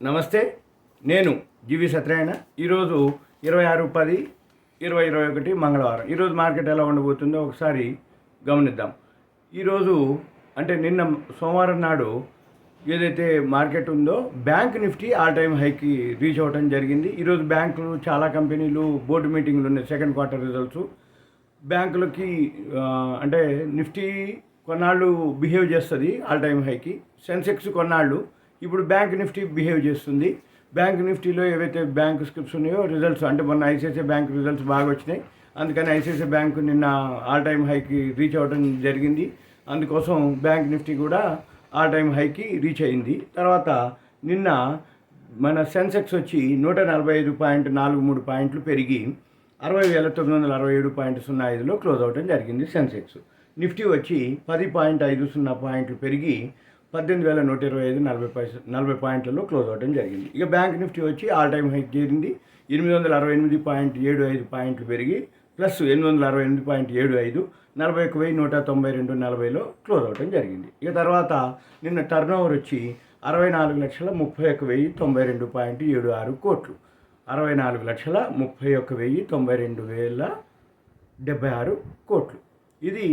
నమస్తే. నేను జీవి సత్యనారాయణ. ఈరోజు 26/10/2021 మంగళవారం. ఈరోజు మార్కెట్ ఎలా ఉండబోతుందో ఒకసారి గమనిద్దాం. ఈరోజు అంటే నిన్న సోమవారం నాడు ఏదైతే మార్కెట్ ఉందో బ్యాంక్ నిఫ్టీ ఆల్ టైమ్ హైకి రీచ్ అవ్వడం జరిగింది. ఈరోజు బ్యాంకులు చాలా కంపెనీలు బోర్డు మీటింగ్లు ఉన్నాయి. సెకండ్ క్వార్టర్ రిజల్ట్స్ బ్యాంకులకి అంటే నిఫ్టీ కొన్నాళ్ళు బిహేవ్ చేస్తుంది ఆల్ టైమ్ హైకి. సెన్సెక్స్ కొన్నాళ్ళు ఇప్పుడు బ్యాంక్ నిఫ్టీ బిహేవ్ చేస్తుంది. బ్యాంక్ నిఫ్టీలో ఏవైతే బ్యాంక్ స్క్రిప్ట్స్ ఉన్నాయో రిజల్ట్స్ అంటే మొన్న ఐసిఐసిఐ బ్యాంక్ రిజల్ట్స్ బాగా వచ్చినాయి. అందుకని ఐసిఐసిఐ బ్యాంక్ నిన్న ఆల్ టైమ్ హైకి రీచ్ అవ్వడం జరిగింది. అందుకోసం బ్యాంక్ నిఫ్టీ కూడా ఆల్ టైమ్ హైకి రీచ్ అయింది. తర్వాత నిన్న మన సెన్సెక్స్ వచ్చి 145.43 పాయింట్లు పెరిగి 60,967.05లో క్లోజ్ అవ్వడం జరిగింది సెన్సెక్స్. నిఫ్టీ వచ్చి 10.50 పాయింట్లు పెరిగి 18,125.40 పాయింట్లలో క్లోజ్ అవ్వడం జరిగింది. ఇక బ్యాంక్ నిఫ్టీ వచ్చి ఆల్ టైమ్ హైక్ చేరింది. 868.75 పాయింట్లు పెరిగి ప్లస్ 868.75 41,192.40లో క్లోజ్ అవ్వడం జరిగింది. ఇక తర్వాత నిన్న టర్న్ ఓవర్ వచ్చి 64,31,192.76 కోట్లు. 64,31,192,076 కోట్లు. ఇది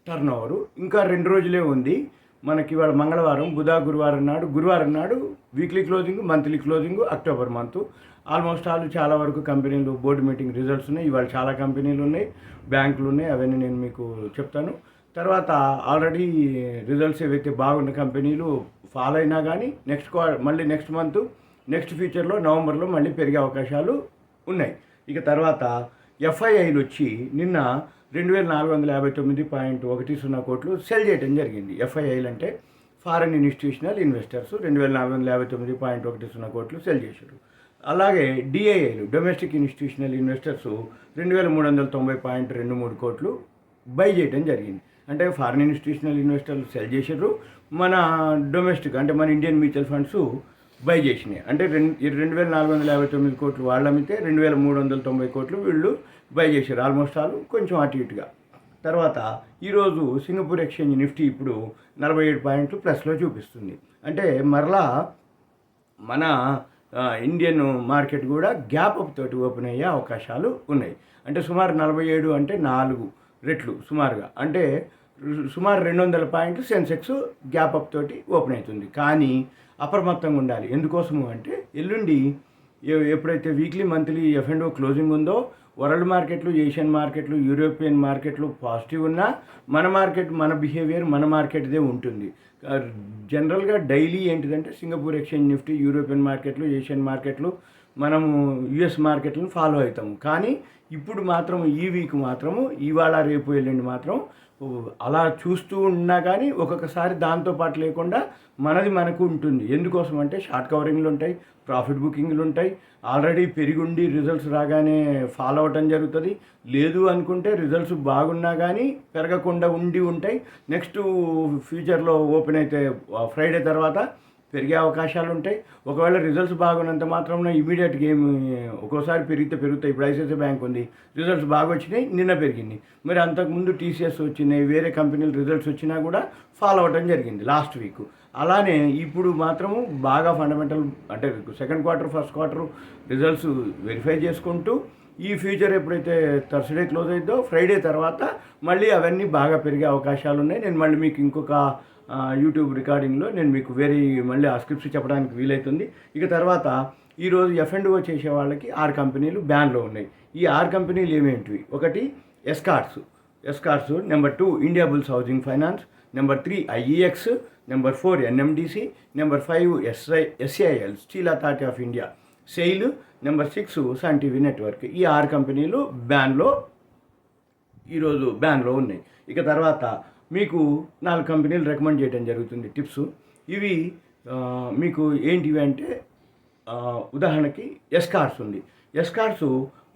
టర్న్ ఓవరు. ఇంకా 2 రోజులే ఉంది మనకి. ఇవాళ మంగళవారం, గురువారం నాడు weekly closing, monthly closing, October month. Almost చాలా వరకు కంపెనీలు బోర్డు మీటింగ్ రిజల్ట్స్ ఉన్నాయి. ఇవాళ చాలా కంపెనీలు ఉన్నాయి, బ్యాంకులు ఉన్నాయి. అవన్నీ నేను మీకు చెప్తాను. తర్వాత ఆల్రెడీ రిజల్ట్స్ ఏవైతే బాగున్న కంపెనీలు ఫాలో అయినా కానీ మళ్ళీ నెక్స్ట్ మంత్ నెక్స్ట్ ఫ్యూచర్లో నవంబర్లో మళ్ళీ పెరిగే అవకాశాలు ఉన్నాయి. ఇక తర్వాత ఎఫ్ఐఐలు వచ్చి నిన్న 2,459.10 కోట్లు సెల్ చేయడం జరిగింది. ఎఫ్ఐఐలు అంటే ఫారెన్ ఇన్స్టిట్యూషనల్ ఇన్వెస్టర్స్ 2,459.10 కోట్లు సెల్ చేశారు. అలాగే డిఐఐలు డొమెస్టిక్ ఇన్స్టిట్యూషనల్ ఇన్వెస్టర్స్ 2,390.23 కోట్లు బై చేయడం జరిగింది. అంటే ఫారెన్ ఇన్స్టిట్యూషనల్ ఇన్వెస్టర్లు సెల్ చేశారు, మన డొమెస్టిక్ అంటే మన ఇండియన్ మ్యూచువల్ ఫండ్స్ బై చేసినాయి. అంటే 2,459 కోట్లు వాళ్ళు అమ్మితే 2,390 కోట్లు వీళ్ళు బై చేశారు. ఆల్మోస్ట్ కొంచెం అటు ఇటుగా. తర్వాత ఈరోజు సింగపూర్ ఎక్స్చేంజ్ నిఫ్టీ ఇప్పుడు 47 పాయింట్లు ప్లస్లో చూపిస్తుంది. అంటే మరలా మన ఇండియన్ మార్కెట్ కూడా గ్యాప్ అప్ తోటి ఓపెన్ అయ్యే అవకాశాలు ఉన్నాయి. అంటే సుమారు 47 అంటే 4 రెట్లు సుమారుగా, అంటే సుమారు 200 పాయింట్లు సెన్సెక్స్ గ్యాప్ అప్ తోటి ఓపెన్ అవుతుంది. కానీ అప్రమత్తంగా ఉండాలి. ఎందుకోసము అంటే ఎల్లుండి ఎప్పుడైతే వీక్లీ మంత్లీ F&O క్లోజింగ్ ఉందో వరల్డ్ మార్కెట్లు, ఏషియన్ మార్కెట్లు, యూరోపియన్ మార్కెట్లు పాజిటివ్ ఉన్నా మన మార్కెట్, మన బిహేవియర్ మన మార్కెట్దే ఉంటుంది. జనరల్గా డైలీ ఏంటిదంటే సింగపూర్ ఎక్స్చేంజ్ నిఫ్టీ, యూరోపియన్ మార్కెట్లు, ఏషియన్ మార్కెట్లు, మనము యుఎస్ మార్కెట్లను ఫాలో అవుతాము. కానీ ఇప్పుడు మాత్రం ఈ వీక్ మాత్రము ఇవాళ రేపు ఎల్లుండి మాత్రం అలా చూస్తూ ఉన్నా కానీ ఒక్కొక్కసారి దాంతోపాటు లేకుండా మనది మనకు ఉంటుంది. ఎందుకోసం అంటే షార్ట్ కవరింగ్లు ఉంటాయి, ప్రాఫిట్ బుకింగ్లు ఉంటాయి. ఆల్రెడీ పెరిగుండి రిజల్ట్స్ రాగానే ఫాలో అవటం జరుగుతుంది. లేదు అనుకుంటే రిజల్ట్స్ బాగున్నా కానీ పెరగకుండా ఉంటాయి. నెక్స్ట్ ఫ్యూచర్లో ఓపెన్ అయితే ఫ్రైడే తర్వాత పెరిగే అవకాశాలు ఉంటాయి. ఒకవేళ రిజల్ట్స్ బాగున్నంత మాత్రం ఇమీడియట్గా ఏమి ఒక్కోసారి పెరుగుతాయి. ఇప్పుడు ఐసిఐసిఐ బ్యాంక్ ఉంది, రిజల్ట్స్ బాగా వచ్చినాయి, నిన్న పెరిగింది. మరి అంతకుముందు టీసీఎస్ వచ్చినాయి, వేరే కంపెనీలు రిజల్ట్స్ వచ్చినా కూడా ఫాలో అవ్వడం జరిగింది లాస్ట్ వీక్. అలానే ఇప్పుడు మాత్రము బాగా ఫండమెంటల్ అంటే second quarter, first quarter results verify చేసుకుంటూ ఈ ఫ్యూచర్ ఎప్పుడైతే థర్స్డే క్లోజ్ అయిద్దో ఫ్రైడే తర్వాత మళ్ళీ అవన్నీ బాగా పెరిగే అవకాశాలు ఉన్నాయి. నేను మళ్ళీ మీకు ఇంకొక యూట్యూబ్ రికార్డింగ్లో నేను మీకు మళ్ళీ ఆ స్క్రిప్ట్స్ చెప్పడానికి వీలవుతుంది. ఇక తర్వాత ఈరోజు F&O చేసే వాళ్ళకి 6 కంపెనీలు బ్యాన్లో ఉన్నాయి. ఈ 6 కంపెనీలు ఏమేంటివి? ఒకటి Escorts, number 2 India Bulls housing finance, number 3 IEX, number 4 NMDC, number 5 SIL steel authority of India, SAIL, number 6 Sun TV network. ఈ 6 కంపెనీలు ఈరోజు బ్యాన్లో ఉన్నాయి. ఇక తర్వాత మీకు 4 కంపెనీలు రికమెండ్ చేయడం జరుగుతుంది టిప్స్. ఇవి మీకు ఏంటివి అంటే ఉదాహరణకి ఎస్కార్ట్స్ ఉంది. ఎస్కార్ట్స్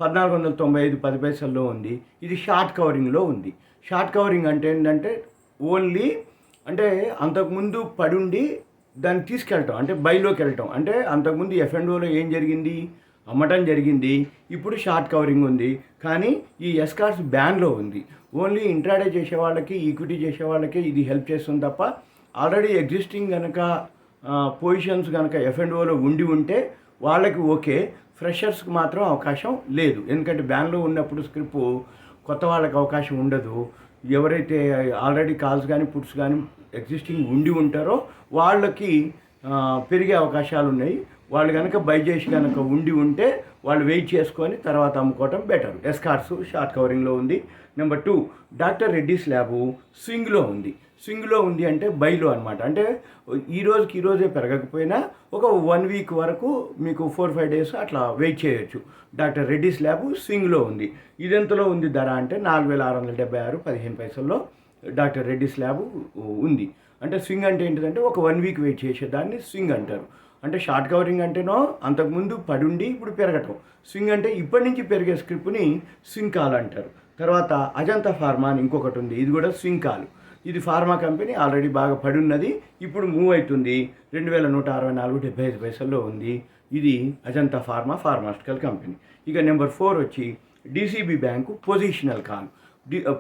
1495.10 ఉంది. ఇది షార్ట్ కవరింగ్లో ఉంది. షార్ట్ కవరింగ్ అంటే ఏంటంటే ఓన్లీ అంటే అంతకుముందు పడుండి దాన్ని తీసుకెళ్ళటం, అంటే బైలోకి వెళ్ళటం. అంటే అంతకుముందు F&Oలో ఏం జరిగింది, అమ్మటం జరిగింది. ఇప్పుడు షార్ట్ కవరింగ్ ఉంది. కానీ ఈ ఎస్కార్ట్స్ బ్యాన్లో ఉంది. ఓన్లీ ఇంట్రాడే చేసే వాళ్ళకి, ఈక్విటీ చేసే వాళ్ళకి ఇది హెల్ప్ చేస్తుంది తప్ప ఆల్రెడీ ఎగ్జిస్టింగ్ కనుక పొజిషన్స్ కనుక F&Oలో ఉంటే వాళ్ళకి ఓకే, ఫ్రెషర్స్కి మాత్రం అవకాశం లేదు. ఎందుకంటే బ్యాన్లో ఉన్నప్పుడు స్క్రిప్ట్ కొత్త వాళ్ళకి అవకాశం ఉండదు. ఎవరైతే ఆల్రెడీ కాల్స్ కానీ పుట్స్ కానీ ఎగ్జిస్టింగ్ ఉంటారో వాళ్ళకి పెరిగే అవకాశాలు ఉన్నాయి. వాళ్ళు కనుక బై చేసి కనుక ఉంటే వాళ్ళు వెయిట్ చేసుకొని తర్వాత అమ్ముకోవటం బెటర్. ఎస్కార్స్ షార్ట్ కవరింగ్లో ఉంది. నెంబర్ 2, డాక్టర్ రెడ్డిస్ ల్యాబు స్వింగ్లో ఉంది. స్వింగ్లో ఉంది అంటే బైలో అనమాట. అంటే ఈరోజే పెరగకపోయినా ఒక 1 వీక్ వరకు మీకు 4-5 డేస్ అట్లా వెయిట్ చేయొచ్చు. డాక్టర్ రెడ్డిస్ ల్యాబు స్వింగ్లో ఉంది. ఇదెంతలో ఉంది ధర అంటే 4676 15 పైసల్లో డాక్టర్ రెడ్డిస్ ల్యాబు ఉంది. అంటే స్వింగ్ అంటే ఏంటిదంటే ఒక 1 వీక్ వెయిట్ చేసేదాన్ని స్వింగ్ అంటారు. అంటే షార్ట్ కవరింగ్ అంటేనో అంతకుముందు పడుండి ఇప్పుడు పెరగటం. స్వింగ్ అంటే ఇప్పటి నుంచి పెరిగే స్క్రిప్ట్ని స్వింగ్ కాల్ అంటారు. తర్వాత అజంతా ఫార్మా అని ఇంకొకటి ఉంది, ఇది కూడా స్వింగ్ కాల్. ఇది ఫార్మా కంపెనీ, ఆల్రెడీ బాగా పడి ఉన్నది, ఇప్పుడు మూవ్ అవుతుంది. 2164 75 పైసల్లో ఉంది. ఇది అజంతా ఫార్మాస్టికల్ కంపెనీ. ఇక నెంబర్ 4 వచ్చి DCB bank positional call.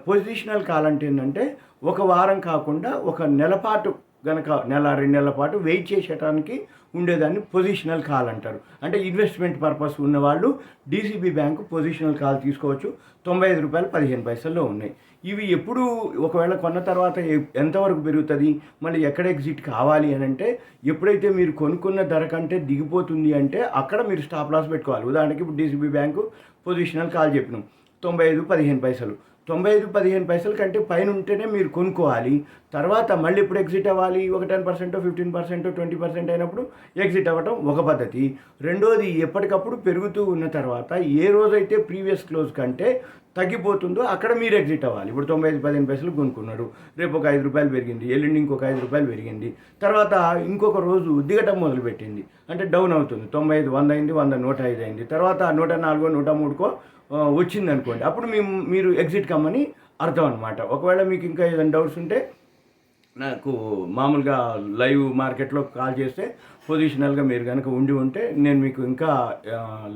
Positional call అంటే ఏంటంటే ఒక వారం కాకుండా ఒక నెల పాటు గనక 1-2 నెలల పాటు వెయిట్ చేసేటానికి ఉండేదాన్ని పొజిషనల్ కాల్ అంటారు. అంటే ఇన్వెస్ట్మెంట్ పర్పస్ ఉన్నవాళ్ళు డీసీబీ బ్యాంకు పొజిషనల్ కాల్ తీసుకోవచ్చు. ₹95.15 ఉన్నాయి. ఇవి ఎప్పుడు ఒకవేళ కొన్న తర్వాత ఎంతవరకు పెరుగుతుంది, మళ్ళీ ఎక్కడ ఎగ్జిట్ కావాలి అని అంటే ఎప్పుడైతే మీరు కొనుక్కున్న ధర కంటే దిగిపోతుంది అంటే అక్కడ మీరు స్టాప్ లాస్ పెట్టుకోవాలి. ఉదాహరణకి ఇప్పుడు డీసీబీ బ్యాంకు పొజిషనల్ కాల్ చెప్పినాం 95.15. 95.15 కంటే పైన ఉంటేనే మీరు కొనుక్కోవాలి. తర్వాత మళ్ళీ ఇప్పుడు ఎగ్జిట్ అవ్వాలి. ఒక 10%, 15%, 20% అయినప్పుడు ఎగ్జిట్ అవ్వటం ఒక పద్ధతి. రెండోది, ఎప్పటికప్పుడు పెరుగుతూ ఉన్న తర్వాత ఏ రోజైతే ప్రీవియస్ క్లోజ్ కంటే తగ్గిపోతుందో అక్కడ మీరు ఎగ్జిట్ అవ్వాలి. ఇప్పుడు 95.15 కొనుక్కున్నారు, రేపు ఒక ₹5 పెరిగింది, ఎల్లుండి ఇంకొక ₹5 పెరిగింది, తర్వాత ఇంకొక రోజు దిగటం మొదలుపెట్టింది అంటే డౌన్ అవుతుంది. 95 100 అయింది, 100 105 అయింది, తర్వాత 104 103కో వచ్చింది అనుకోండి, అప్పుడు మీరు ఎగ్జిట్ కమ్మని అర్థం అనమాట. ఒకవేళ మీకు ఇంకా ఏదైనా డౌట్స్ ఉంటే నాకు మామూలుగా లైవ్ మార్కెట్లో కాల్ చేస్తే పొజిషనల్గా మీరు కనుక ఉంటే నేను మీకు ఇంకా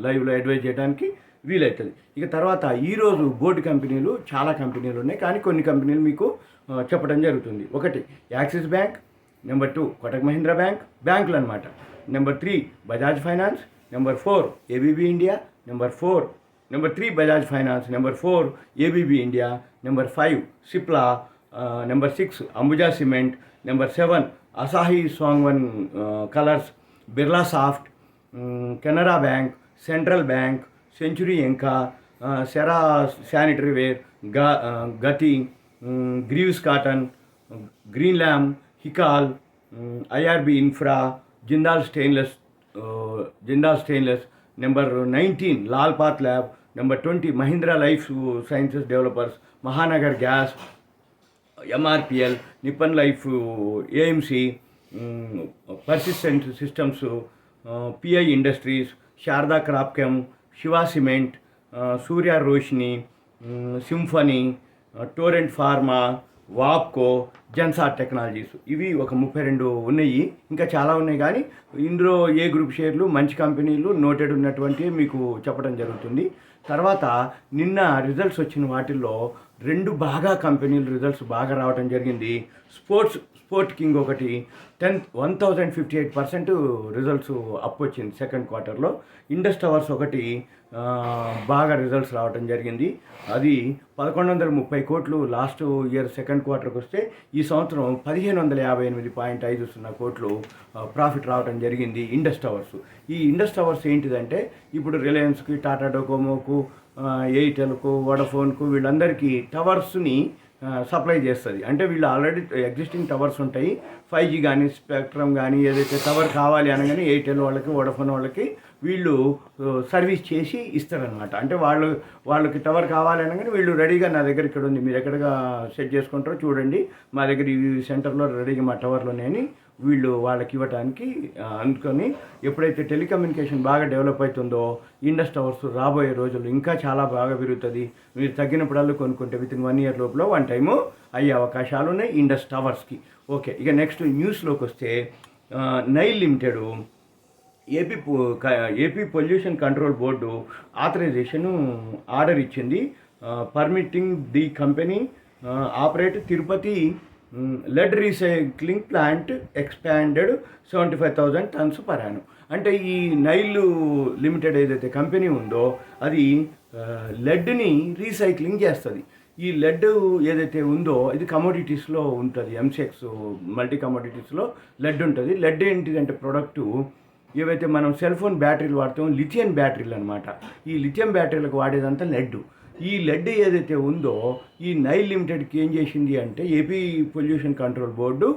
లైవ్లో అడ్వైజ్ చేయడానికి వీలవుతుంది. ఇక తర్వాత ఈరోజు బోర్డు కంపెనీలు చాలా కంపెనీలు ఉన్నాయి, కానీ కొన్ని కంపెనీలు మీకు చెప్పడం జరుగుతుంది. ఒకటి Axis Bank, number 2 Kotak Mahindra బ్యాంకులు అనమాట. Number 3 Bajaj Finance, number 4 ABB India, number 3 Bajaj Finance, number 4 ABB India, number 5 Cipla, number 6 Ambuja Cement, number 7 Asahi Songwon Colors, Birla Soft, Canara Bank, Central Bank, Century Enka, Cera Sanitary Ware, Gati, Greaves Cotton, Greenlam, Hikal, IRB Infra, Jindal Stainless, number 19 Lal Path Lab, number 20 Mahindra life sciences Developers, Mahanagar Gas, MRPL, Nippon Life, AMC, Persistent Systems, PI Industries, Sharda Cropchem, Shiva Cement, Surya Roshni, Symphony, Torrent Pharma, వాప్కో, Zensar Technologies. ఇవి ఒక 32 ఉన్నాయి, ఇంకా చాలా ఉన్నాయి. కానీ ఇందులో ఏ group షేర్లు మంచి కంపెనీలు నోటెడ్ ఉన్నటువంటి మీకు చెప్పడం జరుగుతుంది. తర్వాత నిన్న రిజల్ట్స్ వచ్చిన వాటిల్లో 2 కంపెనీలు రిజల్ట్స్ బాగా రావడం జరిగింది. స్పోర్ట్ కింగ్ ఒకటి 1058% రిజల్ట్స్ అప్ వచ్చింది సెకండ్ క్వార్టర్లో. ఇండస్ టవర్స్ ఒకటి బాగా రిజల్ట్స్ రావడం జరిగింది. అది 1130 కోట్లు లాస్ట్ ఇయర్ సెకండ్ క్వార్టర్కి వస్తే ఈ సంవత్సరం 1558.50 కోట్లు ప్రాఫిట్ రావడం జరిగింది ఇండస్ టవర్స్. ఈ ఇండస్ టవర్స్ ఏంటిదంటే ఇప్పుడు రిలయన్స్కి, టాటా డోకోమోకు, ఎయిర్టెల్కు, వోడాఫోన్కు వీళ్ళందరికీ టవర్స్ని సప్లై చేస్తుంది. అంటే వీళ్ళు ఆల్రెడీ ఎగ్జిస్టింగ్ టవర్స్ ఉంటాయి, 5G కానీ స్పెక్ట్రమ్ కానీ ఏదైతే టవర్ కావాలి అనగానే ఎయిర్టెల్ వాళ్ళకి, వోడాఫోన్ వాళ్ళకి వీళ్ళు సర్వీస్ చేసి ఇస్తారనమాట. అంటే వాళ్ళకి టవర్ కావాలి అనగానే వీళ్ళు రెడీగా నా దగ్గర ఇక్కడ ఉంది, మీరు ఎక్కడగా సెట్ చేసుకుంటారో చూడండి, మా దగ్గర ఈ సెంటర్లో రెడీగా మా టవర్లోనే వీళ్ళు వాళ్ళకి ఇవ్వడానికి అనుకొని, ఎప్పుడైతే టెలికమ్యూనికేషన్ బాగా డెవలప్ అవుతుందో ఇండస్ టవర్స్ రాబోయే రోజుల్లో ఇంకా చాలా బాగా పెరుగుతుంది. మీరు తగ్గినప్పుడల్లా కొనుక్కుంటే వితిన్ 1 ఇయర్ లోపల 1 టైము అయ్యే అవకాశాలు ఉన్నాయి ఇండస్ టవర్స్కి. ఓకే, ఇక నెక్స్ట్ న్యూస్లోకి వస్తే Nile Limited AP pollution control board authorisation order ఇచ్చింది. Permitting the company operate Tirupati lead recycling plant expanded 75,000 tons per annum. అంటే ఈ నైల్ లిమిటెడ్ ఏదైతే కంపెనీ ఉందో అది లెడ్ని రీసైక్లింగ్ చేస్తుంది. ఈ లెడ్ ఏదైతే ఉందో ఇది కమోడిటీస్లో ఉంటుంది, ఎంసెక్స్ మల్టీ కమోడిటీస్లో లెడ్ ఉంటుంది. లెడ్ ఏంటిదంటే ప్రోడక్టు ఏవైతే మనం సెల్ ఫోన్ బ్యాటరీలు వాడతామో లిథియం బ్యాటరీలు అనమాట. ఈ లిథియం బ్యాటరీలకు వాడేదంతా లెడ్. ఈ లెడ్ ఏదైతే ఉందో ఈ నైల్ లిమిటెడ్కి ఏం చేసింది అంటే AP pollution control board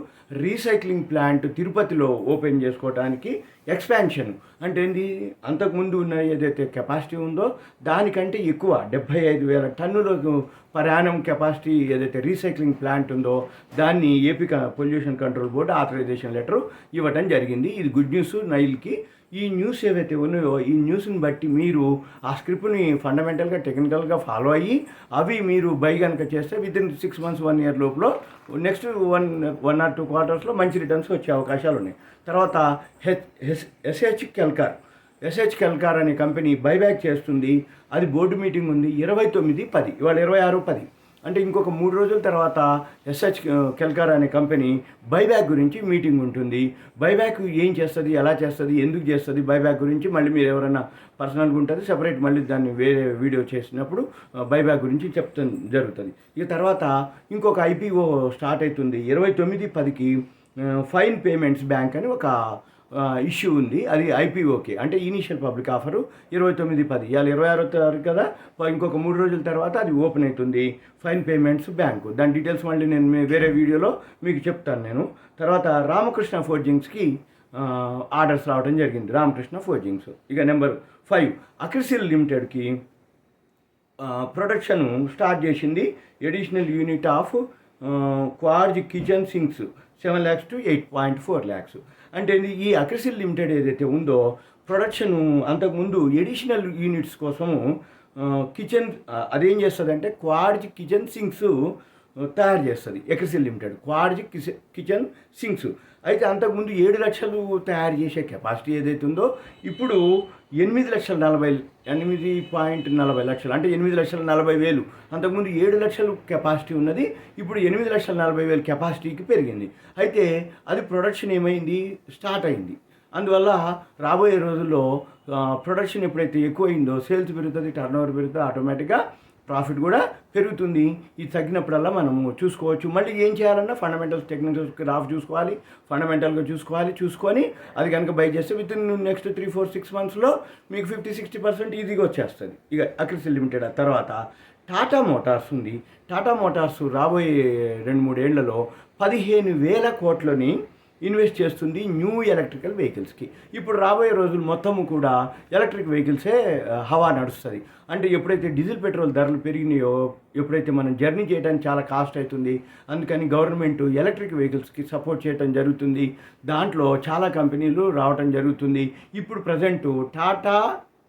recycling plant తిరుపతిలో ఓపెన్ చేసుకోవడానికి ఎక్స్పాన్షన్ అంటే ఏంది, అంతకుముందు ఉన్న ఏదైతే కెపాసిటీ ఉందో దానికంటే ఎక్కువ 75,000 టన్నులకు పర్ యానం కెపాసిటీ ఏదైతే రీసైక్లింగ్ ప్లాంట్ ఉందో దాన్ని AP pollution control board authorization letter ఇవ్వడం జరిగింది. ఇది గుడ్ న్యూస్ నైల్కి. ఈ న్యూస్ ఏవైతే ఉన్నాయో ఈ న్యూస్ని బట్టి మీరు ఆ స్క్రిప్ట్ని ఫండమెంటల్గా టెక్నికల్గా ఫాలో అయ్యి అవి మీరు బై కనుక చేస్తే వితిన్ 6 months 1 year లోపల నెక్స్ట్ 1 or 2 quarters మంచి రిటర్న్స్ వచ్చే అవకాశాలు ఉన్నాయి. తర్వాత ఎస్హెచ్ కెల్కార్ అనే కంపెనీ బైబ్యాక్ చేస్తుంది. అది బోర్డు మీటింగ్ ఉంది 29/10, ఇవాళ 26/10. అంటే ఇంకొక 3 రోజుల తర్వాత ఎస్హెచ్ కెల్కార్ అనే కంపెనీ బైబ్యాక్ గురించి మీటింగ్ ఉంటుంది. బైబ్యాక్ ఏం చేస్తుంది, ఎలా చేస్తుంది, ఎందుకు చేస్తుంది, బైబ్యాక్ గురించి మళ్ళీ మీరు ఎవరైనా పర్సనల్గా ఉంటుంది సెపరేట్ మళ్ళీ దాన్ని వేరే వీడియో చేసినప్పుడు బైబ్యాక్ గురించి చెప్తాం జరుగుతుంది. ఇక తర్వాత ఇంకొక ఐపీఓ స్టార్ట్ అవుతుంది 29/10కి. ఫైన్ పేమెంట్స్ బ్యాంక్ అని ఒక ఇష్యూ ఉంది. అది ఐపీఓకే అంటే ఇనీషియల్ పబ్లిక్ ఆఫరు 29/10. ఇవాళ 26 కదా, ఇంకొక 3 రోజుల తర్వాత అది ఓపెన్ అవుతుంది ఫైన్ పేమెంట్స్ బ్యాంకు. దాని డీటెయిల్స్ మళ్ళీ నేను వేరే వీడియోలో మీకు చెప్తాను నేను. తర్వాత రామకృష్ణ ఫోర్జింగ్స్కి ఆర్డర్స్ రావడం జరిగింది. రామకృష్ణ ఫోర్జింగ్స్. ఇక నెంబర్ 5 అక్రిసిల్ లిమిటెడ్కి ప్రొడక్షన్ స్టార్ట్ చేసింది. Additional unit of quartz kitchen sinks 7 lakhs to 8.4 lakhs. అంటే ఈ అక్రిసిల్ లిమిటెడ్ ఏదైతే ఉందో ప్రొడక్షన్ అంతకుముందు ఎడిషనల్ యూనిట్స్ కోసము కిచెన్ అదేం చేస్తుందంటే క్వార్జ్ కిచెన్ సింక్స్ తయారు చేస్తుంది అక్రిసిల్ లిమిటెడ్. క్వార్జ్ కిచెన్ సింక్స్ అయితే అంతకుముందు 7 లక్షలు తయారు చేసే కెపాసిటీ ఏదైతే ఉందో ఇప్పుడు 8.40 లక్షలు అంటే 8,40,000. అంతకుముందు 7 లక్షలు కెపాసిటీ ఉన్నది, ఇప్పుడు 8,40,000 కెపాసిటీకి పెరిగింది. అయితే అది ప్రొడక్షన్ ఏమైంది, స్టార్ట్ అయింది. అందువల్ల రాబోయే రోజుల్లో ప్రొడక్షన్ ఎప్పుడైతే ఎక్కువైందో సేల్స్ పెరుగుతుంది, టర్నోవర్ పెరుగుతుంది, ఆటోమేటిక్గా ప్రాఫిట్ కూడా పెరుగుతుంది. ఇది తగ్గినప్పుడల్లా మనము చూసుకోవచ్చు. మళ్ళీ ఏం చేయాలన్నా ఫండమెంటల్స్ టెక్నికల్స్ గ్రాఫ్ చూసుకోవాలి, ఫండమెంటల్గా చూసుకొని అది కనుక బై చేస్తే విత్ ఇన్ నెక్స్ట్ 3-4-6 monthsలో మీకు 50-60% ఈజీగా వచ్చేస్తుంది. ఇక అక్రిసిల్ లిమిటెడ్. తర్వాత టాటా మోటార్స్ ఉంది. టాటా మోటార్స్ రాబోయే 2-3 ఏళ్లలో 15,000 కోట్లని ఇన్వెస్ట్ చేస్తుంది న్యూ ఎలక్ట్రికల్ వెహికల్స్కి. ఇప్పుడు రాబోయే రోజులు మొత్తము కూడా ఎలక్ట్రిక్ వెహికల్సే హవా నడుస్తుంది. అంటే ఎప్పుడైతే డీజిల్ పెట్రోల్ ధరలు పెరిగినాయో, ఎప్పుడైతే మనం జర్నీ చేయడానికి చాలా కాస్ట్ అవుతుంది, అందుకని గవర్నమెంట్ ఎలక్ట్రిక్ వెహికల్స్కి సపోర్ట్ చేయడం జరుగుతుంది. దాంట్లో చాలా కంపెనీలు రావటం జరుగుతుంది. ఇప్పుడు ప్రజెంటు టాటా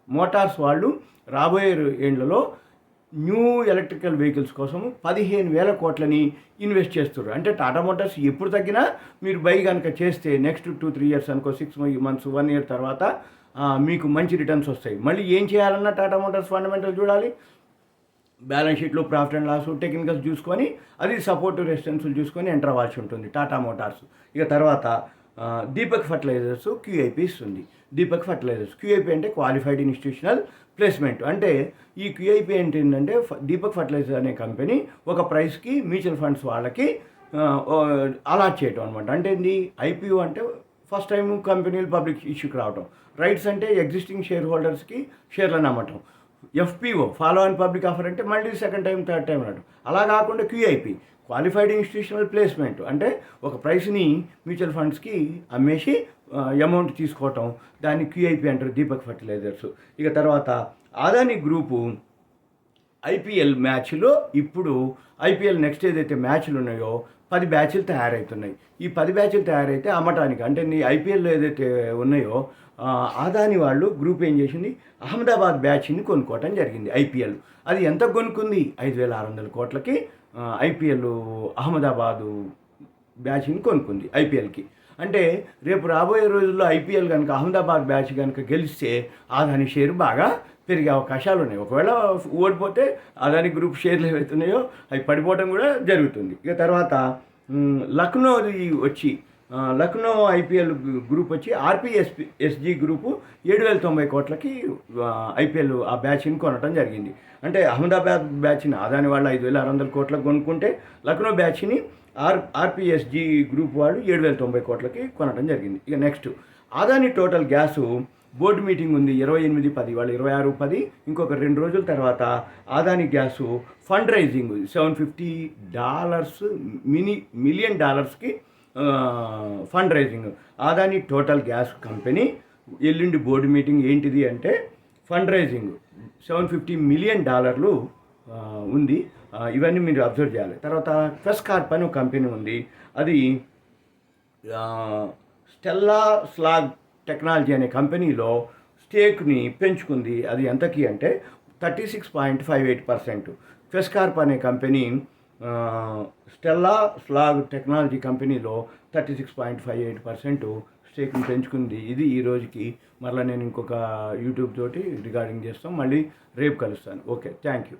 మోటార్స్ వాళ్ళు రాబోయే ఏళ్లలో న్యూ ఎలక్ట్రికల్ వెహికల్స్ కోసం 15,000 కోట్లని ఇన్వెస్ట్ చేస్తారు. అంటే టాటా మోటార్స్ ఎప్పుడు తగ్గినా మీరు బై కనుక చేస్తే నెక్స్ట్ 2-3 years అనుకో 6 months 1 year తర్వాత మీకు మంచి రిటర్న్స్ వస్తాయి. మళ్ళీ ఏం చేయాలన్నా టాటా మోటార్స్ ఫండమెంటల్ చూడాలి, బ్యాలెన్స్ షీట్లో ప్రాఫిట్ అండ్ లాస్ టెక్నికల్స్ చూసుకొని అది సపోర్ట్ రెసిస్టెన్స్లు చూసుకొని ఎంటర్ అవ్వాల్సి ఉంటుంది టాటా మోటార్స్. ఇక తర్వాత దీపక్ ఫర్టిలైజర్స్ క్యూఐపి ఇస్తుంది. దీపక్ ఫర్టిలైజర్స్ క్యూఐపి అంటే క్వాలిఫైడ్ ఇన్స్టిట్యూషనల్ ప్లేస్మెంట్. అంటే ఈ క్యూఐపి ఏంటంటే దీపక్ ఫర్టిలైజర్ అనే కంపెనీ ఒక ప్రైస్కి మ్యూచువల్ ఫండ్స్ వాళ్ళకి అలాట్ చేయటం అనమాట. అంటే ఏంది, ఐపీఓ అంటే ఫస్ట్ టైం కంపెనీలు పబ్లిక్ ఇష్యూకి రావటం, రైట్స్ అంటే ఎగ్జిస్టింగ్ షేర్ హోల్డర్స్కి షేర్లను అమ్మటం, FPO follow and public offer అంటే మళ్ళీ సెకండ్ టైం థర్డ్ టైం రావడం. అలా కాకుండా క్యూఐపి క్వాలిఫైడ్ ఇన్స్టిట్యూషనల్ ప్లేస్మెంట్ అంటే ఒక ప్రైస్ని మ్యూచువల్ ఫండ్స్కి అమ్మేసి అమౌంట్ తీసుకోవటం, దాన్ని క్యూఐపి అంటారు దీపక్ ఫర్టిలైజర్స్. ఇక తర్వాత అదాని గ్రూపు ఐపీఎల్ మ్యాచ్లో ఇప్పుడు ఐపీఎల్ నెక్స్ట్ ఏదైతే మ్యాచ్లు ఉన్నాయో 10 బ్యాచ్లు తయారవుతున్నాయి. ఈ 10 బ్యాచ్లు తయారైతే అమ్మటానికి అంటే నీ ఐపీఎల్లో ఏదైతే ఉన్నాయో అదాని వాళ్ళు గ్రూప్ ఏం చేసింది, అహ్మదాబాద్ బ్యాచ్ని కొనుక్కోవటం జరిగింది ఐపీఎల్. అది ఎంత కొనుక్కుంది, 5,600 కోట్లకి ఐపీఎల్ అహ్మదాబాదు బ్యాచ్ని కొనుక్కుంది ఐపీఎల్కి. అంటే రేపు రాబోయే రోజుల్లో ఐపీఎల్ కనుక అహ్మదాబాద్ బ్యాచ్ కనుక గెలిస్తే అదాని షేరు బాగా పెరిగే అవకాశాలు ఉన్నాయి. ఒకవేళ ఓడిపోతే అదాని గ్రూప్ షేర్లు ఏవైతున్నాయో అవి పడిపోవడం కూడా జరుగుతుంది. ఇక తర్వాత లక్నోది వచ్చి లక్నో ఐపీఎల్ గ్రూప్ వచ్చి ఆర్పిఎస్జి గ్రూపు 7,090 కోట్లకి ఐపీఎల్ ఆ బ్యాచ్ని కొనటం జరిగింది. అంటే అహ్మదాబాద్ బ్యాచ్ని అదాని వాళ్ళు 5,600 కోట్లకు కొనుక్కుంటే లక్నో బ్యాచ్ని ఆర్పిఎస్జి గ్రూప్ వాళ్ళు 7,090 కోట్లకి కొనటం జరిగింది. ఇక next Adani Total Gas board meeting ఉంది 28/10, వాళ్ళు 26/10, ఇంకొక 2 రోజుల తర్వాత Adani Gas fund raising $750 million డాలర్స్కి fund raising. Adani Total Gas company ఎల్లుండి బోర్డు మీటింగ్ ఏంటిది అంటే ఫండ్ రైజింగ్ $750 మిలియన్ ఉంది. ఇవన్నీ మీరు అబ్జర్వ్ చేయాలి. తర్వాత ఫెస్కార్ప్ అని ఒక కంపెనీ ఉంది, అది స్టెల్లా స్లాగ్ టెక్నాలజీ అనే కంపెనీలో స్టేక్ని పెంచుకుంది. అది ఎంతకి అంటే 36.58%. ఫెస్కార్ప్ అనే కంపెనీ స్టెల్లా స్లాగ్ టెక్నాలజీ కంపెనీలో 36.58% స్టేక్ని పెంచుకుంది. ఇది ఈ రోజుకి. మరలా నేను ఇంకొక యూట్యూబ్ తోటి రికార్డింగ్ చేస్తాం, మళ్ళీ రేపు కలుస్తాను. Okay, thank you.